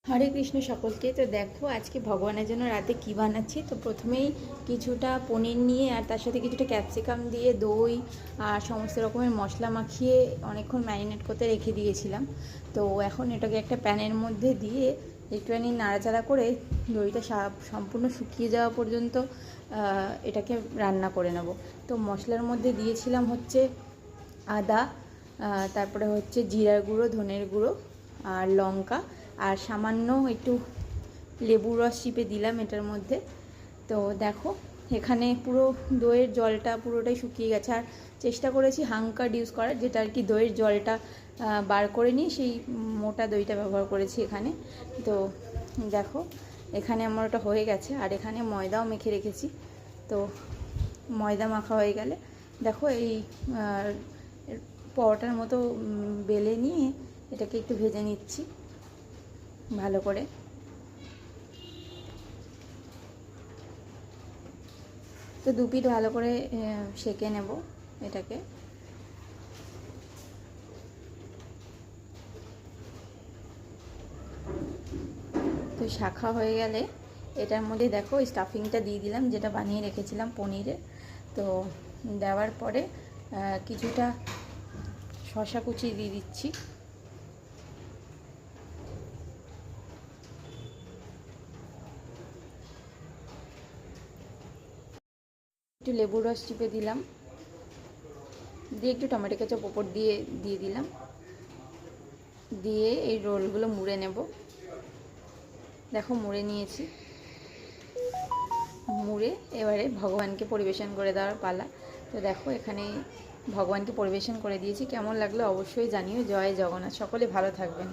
হরে কৃষ্ণ সকলকে। তো দেখো আজকে ভগবানের জন্য রাতে কি বানাচ্ছি। তো প্রথমেই কিছুটা পনির নিয়ে আর তার সাথে কিছুটা ক্যাপসিকাম দিয়ে দই আর সমস্ত রকমের মশলা মাখিয়ে অনেকক্ষণ ম্যারিনেট করতে রেখে দিয়েছিলাম। তো এখন এটাকে একটা প্যানের মধ্যে দিয়ে একটুখানি নাড়াচাড়া করে দইটা সম্পূর্ণ শুকিয়ে যাওয়া পর্যন্ত এটাকে রান্না করে নেব। তো মশলার মধ্যে দিয়েছিলাম হচ্ছে আদা, তারপরে হচ্ছে জিরার গুঁড়ো, ধনের গুঁড়ো আর লঙ্কা, আর সামান্য একটু লেবুর রস চিপে দিলাম এটার মধ্যে। তো দেখো এখানে পুরো দইয়ের জলটা পুরোটাই শুকিয়ে গেছে। আর চেষ্টা করেছি হাঙ্কার ইউজ করার, যেটা আর কি দইয়ের জলটা বার করে নিয়ে সেই মোটা দইটা ব্যবহার করেছি এখানে। তো দেখো এখানে আমার ওটা হয়ে গেছে। আর এখানে ময়দাও মেখে রেখেছি। তো ময়দা মাখা হয়ে গেলে দেখো এই পরোটার মতো বেলে নিয়ে এটাকে একটু ভেজে নিচ্ছি ভালো করে। তো দু পিঠ ভালো করে সেঁকে নেব এটাকে। তো শাখা হয়ে গেলে এটার মধ্যে দেখো স্টাফিংটা দিয়ে দিলাম, যেটা বানিয়ে রেখেছিলাম পনিরের। তো দেওয়ার পরে কিছুটা শসা কুচি দিয়ে দিচ্ছি। একটু লেবুর রস চিপে দিলাম, দিয়ে একটু টমেটো কেচাপ ওপর দিয়ে দিলাম, দিয়ে এই রোলগুলো মুড়ে নেব। দেখো মুড়ে নিয়েছি। মুড়ে এবারে ভগবানকে পরিবেশন করে দেওয়ার পালা। তো দেখো এখানে ভগবানকে পরিবেশন করে দিয়েছি। কেমন লাগলো অবশ্যই জানিও। জয় জগন্নাথ। সকলে ভালো থাকবেন।